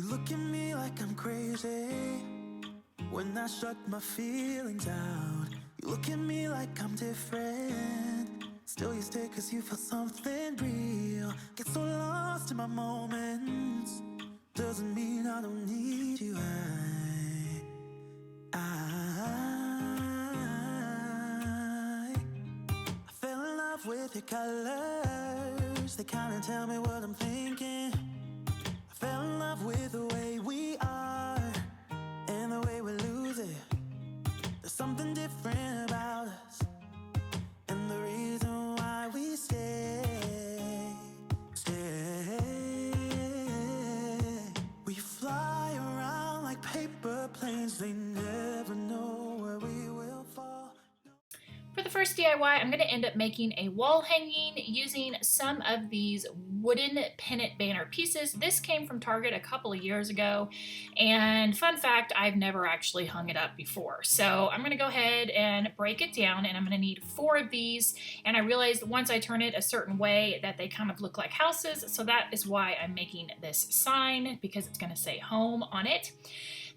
You look at me like I'm crazy when I shut my feelings out. You look at me like I'm different, still you stay cause you feel something real. Get so lost in my moments, doesn't mean I don't need you. I fell in love with your colors, they kinda tell me what I'm thinking. I fell in love with the way we are and the way we lose it. There's something different about us, and the reason why we stay. We fly around like paper planes, they never know where we will fall. For the first DIY, I'm going to end up making a wall hanging using some of these wooden pennant banner pieces. This came from Target a couple of years ago, and fun fact, I've never actually hung it up before. So I'm going to go ahead and break it down, and I'm going to need 4 of these, and I realized once I turn it a certain way that they kind of look like houses, so that is why I'm making this sign, because it's going to say home on it.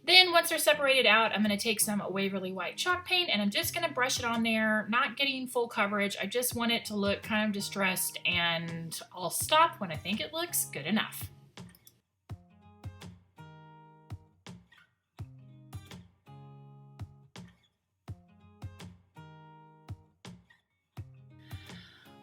Then once they're separated out, I'm going to take some Waverly White chalk paint and I'm just going to brush it on there, not getting full coverage. I just want it to look kind of distressed, and I'll stop when I think it looks good enough.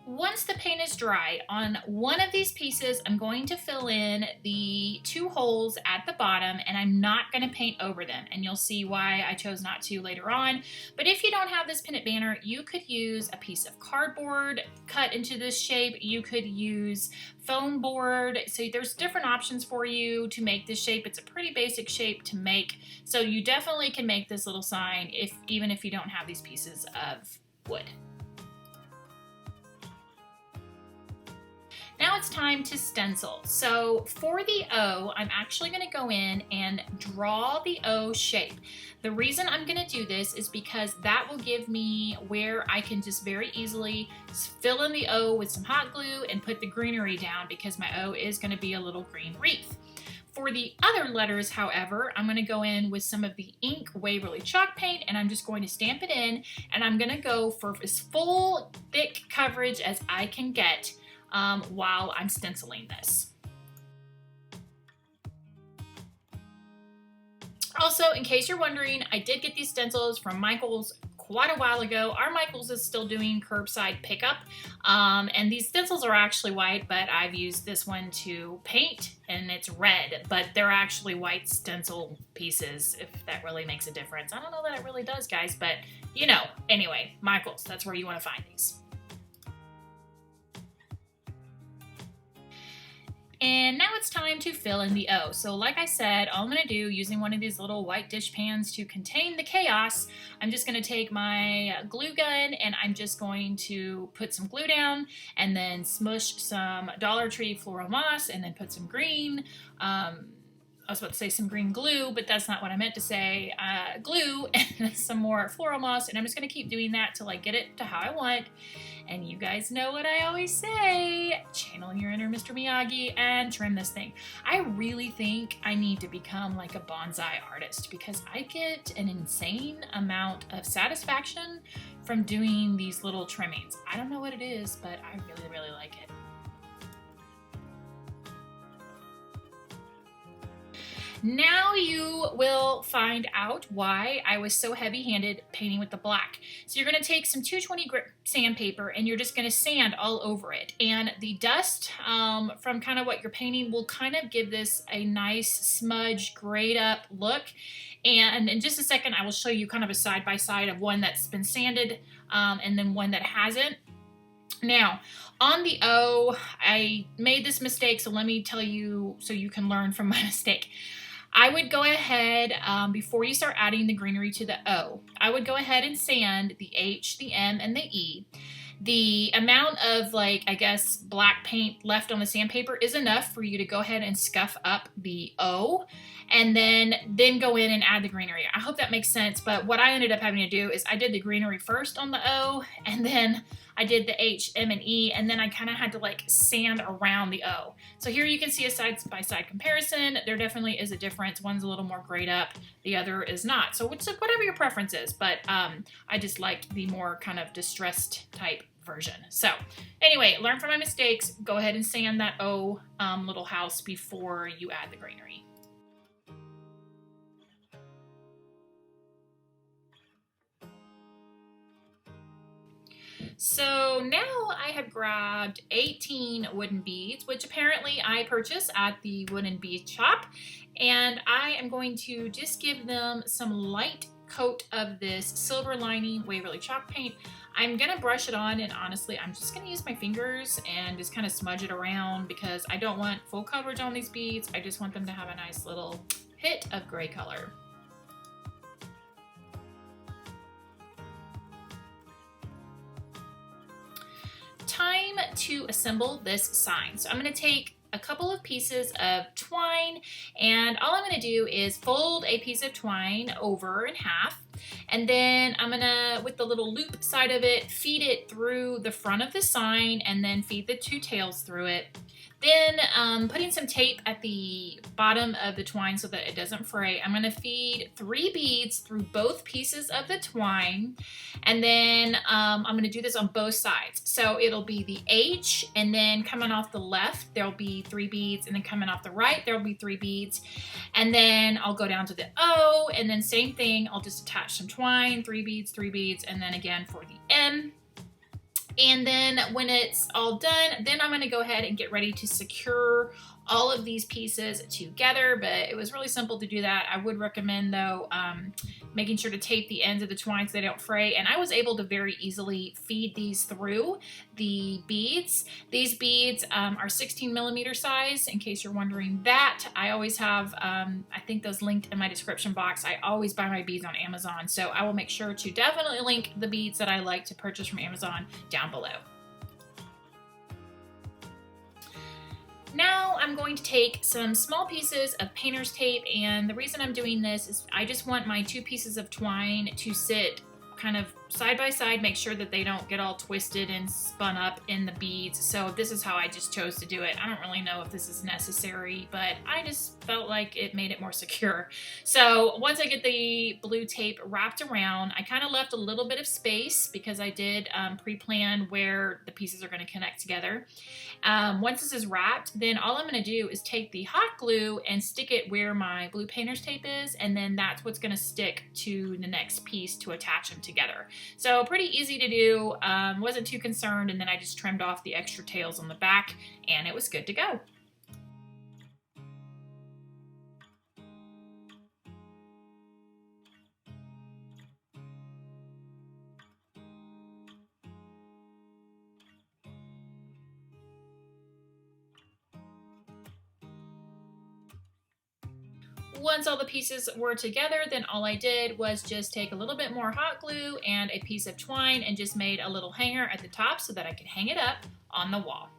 Once the paint is dry, on one of these pieces, I'm going to fill in the 2 holes at the bottom, and I'm not going to paint over them. And you'll see why I chose not to later on. But if you don't have this pennant banner, you could use a piece of cardboard cut into this shape. You could use foam board. So there's different options for you to make this shape. It's a pretty basic shape to make. So you definitely can make this little sign even if you don't have these pieces of wood. Now it's time to stencil. So for the O, I'm actually going to go in and draw the O shape. The reason I'm going to do this is because that will give me where I can just very easily fill in the O with some hot glue and put the greenery down, because my O is going to be a little green wreath. For the other letters, however, I'm going to go in with some of the ink Waverly chalk paint, and I'm just going to stamp it in, and I'm going to go for as full thick coverage as I can get while I'm stenciling this. Also, in case you're wondering, I did get these stencils from Michael's quite a while ago. Our Michael's is still doing curbside pickup, and these stencils are actually white, but I've used this one to paint, and it's red, but they're actually white stencil pieces, if that really makes a difference. I don't know that it really does, guys, but you know. Anyway, Michael's, that's where you want to find these. And now it's time to fill in the O. So like I said, all I'm going to do, using one of these little white dish pans to contain the chaos, I'm just going to take my glue gun and I'm just going to put some glue down and then smush some Dollar Tree floral moss and then put some green, I was about to say some green glue, but that's not what I meant to say, glue and some more floral moss, and I'm just going to keep doing that till I get it to how I want. And you guys know what I always say, channel your inner Mr. Miyagi and trim this thing. I really think I need to become like a bonsai artist, because I get an insane amount of satisfaction from doing these little trimmings. I don't know what it is, but I really, really like it. Now you will find out why I was so heavy-handed painting with the black. So you're going to take some 220 grit sandpaper and you're just going to sand all over it. And the dust from kind of what you're painting will kind of give this a nice smudge, grayed up look. And in just a second, I will show you kind of a side-by-side of one that's been sanded and then one that hasn't. Now, on the O, I made this mistake, so let me tell you so you can learn from my mistake. I would go ahead, before you start adding the greenery to the O, I would go ahead and sand the H, the M, and the E. The amount of, like, I guess, black paint left on the sandpaper is enough for you to go ahead and scuff up the O, and then go in and add the greenery. I hope that makes sense, but what I ended up having to do is I did the greenery first on the O, and then I did the H, M, and E, and then I kind of had to like sand around the O. So here you can see a side-by-side comparison. There definitely is a difference. One's a little more grayed up, the other is not. So it's whatever your preference is, but I just liked the more kind of distressed type version. So anyway, learn from my mistakes. Go ahead and sand that O little house before you add the greenery. So now I have grabbed 18 wooden beads, which apparently I purchased at the wooden bead shop, and I am going to just give them some light coat of this silver lining Waverly chalk paint. I'm gonna brush it on, and honestly I'm just gonna use my fingers and just kind of smudge it around because I don't want full coverage on these beads. I just want them to have a nice little hit of gray color. Time to assemble this sign. So I'm going to take a couple of pieces of twine, and all I'm going to do is fold a piece of twine over in half, and then I'm going to, with the little loop side of it, feed it through the front of the sign and then feed the two tails through it. Then putting some tape at the bottom of the twine so that it doesn't fray, I'm going to feed 3 beads through both pieces of the twine, and then I'm going to do this on both sides. So it'll be the H, and then coming off the left there'll be 3 beads, and then coming off the right there'll be 3 beads, and then I'll go down to the O, and then same thing, I'll just attach some twine, 3 beads, and then again for the M. And then when it's all done, then I'm going to go ahead and get ready to secure all of these pieces together, but it was really simple to do that. I would recommend though making sure to tape the ends of the twine so they don't fray, and I was able to very easily feed these through the beads. These beads are 16 millimeter size, in case you're wondering that. I always have, I think those linked in my description box. I always buy my beads on Amazon, so I will make sure to definitely link the beads that I like to purchase from Amazon down below. Now I'm going to take some small pieces of painter's tape, and the reason I'm doing this is I just want my 2 pieces of twine to sit kind of side by side, make sure that they don't get all twisted and spun up in the beads. So this is how I just chose to do it. I don't really know if this is necessary, but I just felt like it made it more secure. So once I get the blue tape wrapped around, I kind of left a little bit of space because I did pre-plan where the pieces are going to connect together. Once this is wrapped, then all I'm going to do is take the hot glue and stick it where my blue painter's tape is, and then that's what's going to stick to the next piece to attach them together. So pretty easy to do, wasn't too concerned, and then I just trimmed off the extra tails on the back and it was good to go. Once all the pieces were together, then all I did was just take a little bit more hot glue and a piece of twine and just made a little hanger at the top so that I could hang it up on the wall.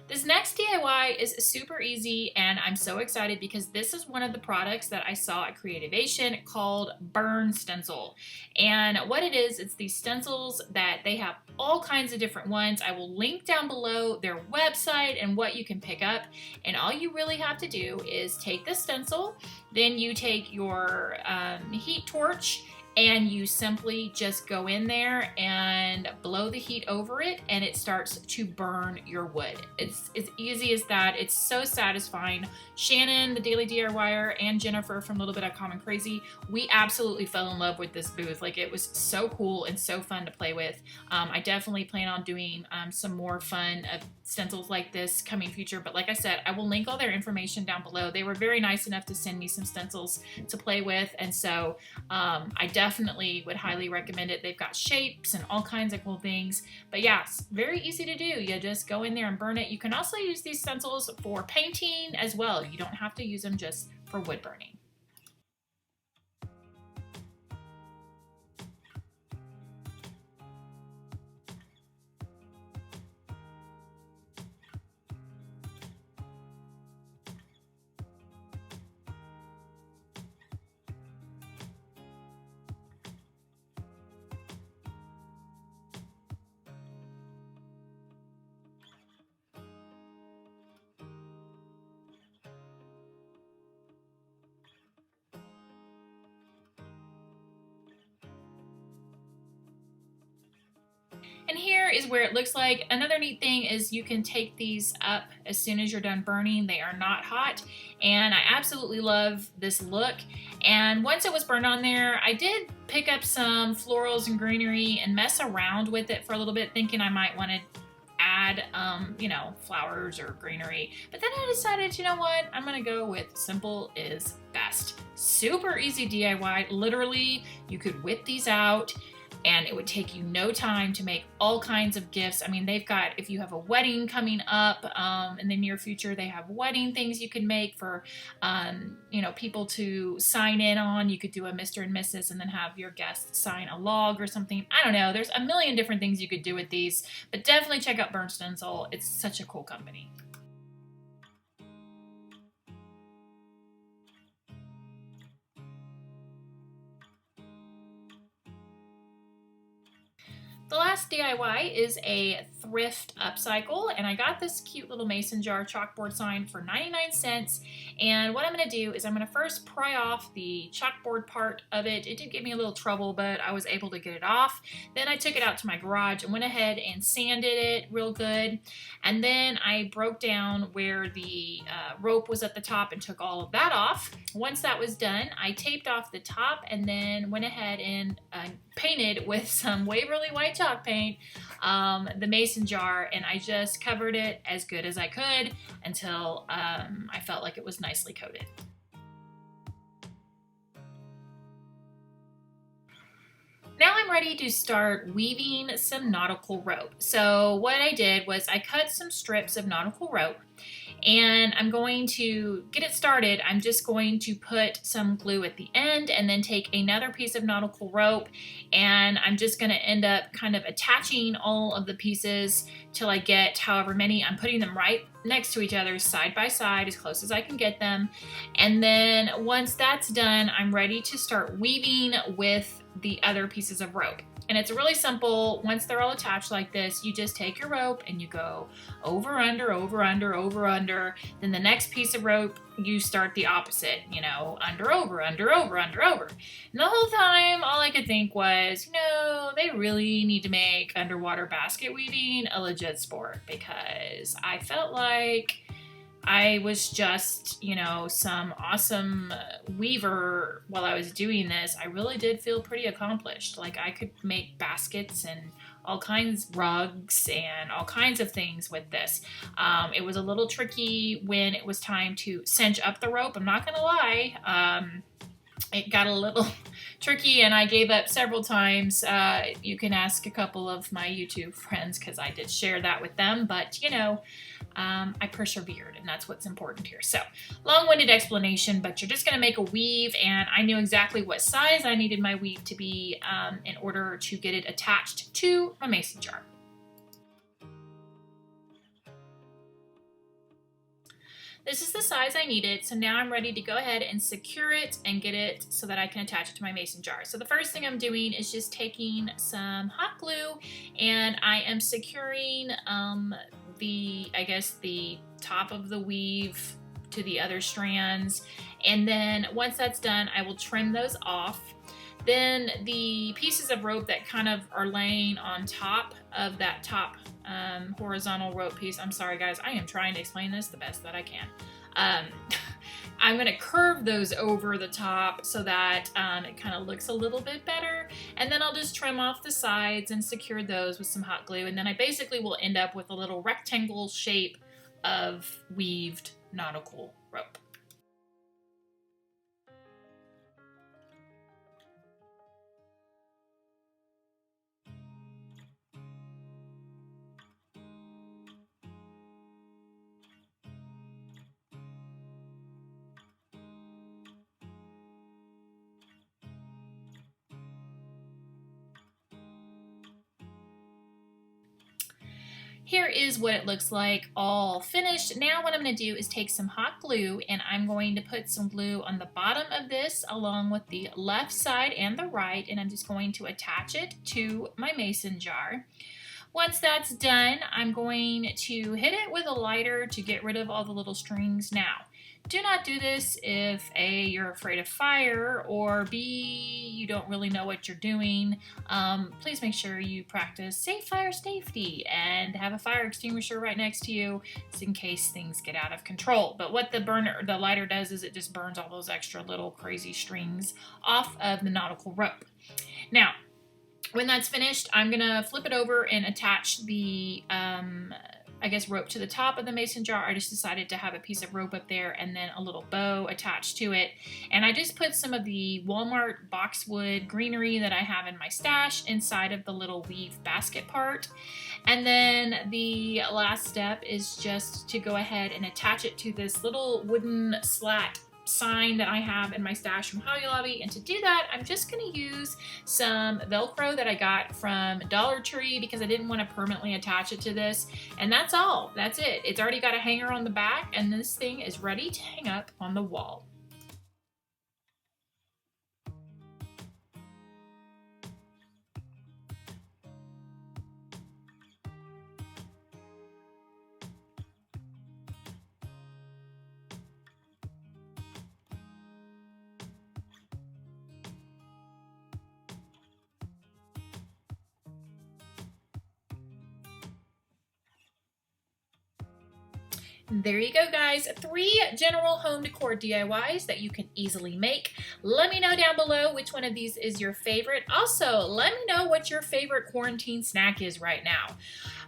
This next DIY is super easy, and I'm so excited because this is one of the products that I saw at Creativation called Burn Stencil. And what it is, it's these stencils that they have all kinds of different ones. I will link down below their website and what you can pick up. And all you really have to do is take the stencil, then you take your heat torch, and you simply just go in there and blow the heat over it, and it starts to burn your wood. It's as easy as that. It's so satisfying. Shannon, the Daily DIYer, and Jennifer from Little Bit of Common Crazy, we absolutely fell in love with this booth. Like, it was so cool and so fun to play with. I definitely plan on doing some more fun stencils like this coming future, but like I said, I will link all their information down below. They were very nice enough to send me some stencils to play with, and so I definitely would highly recommend it. They've got shapes and all kinds of cool things, but yeah, it's very easy to do. You just go in there and burn it. You can also use these stencils for painting as well. You don't have to use them just for wood burning. is where it looks like. Another neat thing is you can take these up as soon as you're done burning. They are not hot, and I absolutely love this look. And once it was burned on there, I did pick up some florals and greenery and mess around with it for a little bit, thinking I might want to add, you know, flowers or greenery. But then I decided, you know what? I'm going to go with simple is best. Super easy DIY. Literally, you could whip these out and it would take you no time to make all kinds of gifts. I mean, they've got, if you have a wedding coming up in the near future, they have wedding things you can make for, you know, people to sign in on. You could do a Mr. and Mrs. and then have your guests sign a log or something. I don't know. There's a million different things you could do with these, but definitely check out Burnt Stencil. It's such a cool company. The last DIY is a thrift upcycle, and I got this cute little mason jar chalkboard sign for 99 cents. And what I'm going to do is I'm going to first pry off the chalkboard part of it. It did give me a little trouble, but I was able to get it off. Then I took it out to my garage and went ahead and sanded it real good. And then I broke down where the rope was at the top and took all of that off. Once that was done, I taped off the top and then went ahead and painted with some Waverly white chalk paint the mason jar, and I just covered it as good as I could until I felt like it was nicely coated. Now I'm ready to start weaving some nautical rope. So what I did was I cut some strips of nautical rope, and I'm going to get it started. I'm just going to put some glue at the end and then take another piece of nautical rope, and I'm just going to end up kind of attaching all of the pieces till I get however many. I'm putting them right next to each other, side by side, as close as I can get them. And then once that's done, I'm ready to start weaving with the other pieces of rope. And it's really simple. Once they're all attached like this, you just take your rope and you go over, under, over, under, over, under. Then the next piece of rope, you start the opposite, you know, under, over, under, over, under, over. And the whole time, all I could think was, you know, they really need to make underwater basket weaving a legit sport, because I felt like I was just, you know, some awesome weaver while I was doing this. I really did feel pretty accomplished. Like I could make baskets and all kinds, rugs and all kinds of things with this. It was a little tricky when it was time to cinch up the rope. I'm not gonna lie. It got a little tricky and I gave up several times. You can ask a couple of my YouTube friends because I did share that with them, but you know, I persevered, and that's what's important here. So, long-winded explanation, but you're just going to make a weave, and I knew exactly what size I needed my weave to be in order to get it attached to my mason jar. This is the size I needed, so now I'm ready to go ahead and secure it and get it so that I can attach it to my mason jar. So the first thing I'm doing is just taking some hot glue, and I am securing the top of the weave to the other strands. And then once that's done, I will trim those off. Then the pieces of rope that kind of are laying on top of that top horizontal rope piece. I'm sorry guys, I am trying to explain this the best that I can. I'm going to curve those over the top so that it kind of looks a little bit better. And then I'll just trim off the sides and secure those with some hot glue. And then I basically will end up with a little rectangle shape of weaved nautical rope. Here is what it looks like all finished. Now what I'm going to do is take some hot glue, and I'm going to put some glue on the bottom of this along with the left side and the right, and I'm just going to attach it to my mason jar. Once that's done, I'm going to hit it with a lighter to get rid of all the little strings. Now, Do not do this if A, you're afraid of fire, or B, you don't really know what you're doing. Please make sure you practice safe fire safety and have a fire extinguisher right next to you just in case things get out of control. But what the lighter does is it just burns all those extra little crazy strings off of the nautical rope. Now, when that's finished, I'm gonna flip it over and attach the rope to the top of the mason jar. I just decided to have a piece of rope up there and then a little bow attached to it. And I just put some of the Walmart boxwood greenery that I have in my stash inside of the little weave basket part. And then the last step is just to go ahead and attach it to this little wooden slat sign that I have in my stash from Hobby Lobby. And to do that, I'm just going to use some Velcro that I got from Dollar Tree because I didn't want to permanently attach it to this. And that's all. That's it. It's already got a hanger on the back, and this thing is ready to hang up on the wall. There you go, guys. 3 general home decor DIYs that you can easily make. Let me know down below which one of these is your favorite. Also, let me know what your favorite quarantine snack is right now.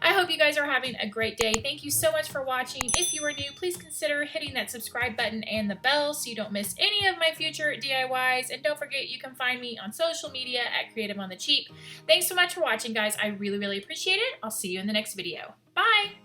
I hope you guys are having a great day. Thank you so much for watching. If you are new, please consider hitting that subscribe button and the bell so you don't miss any of my future DIYs. And don't forget, you can find me on social media at Creative on the Cheap. Thanks so much for watching, guys. I really, really appreciate it. I'll see you in the next video. Bye!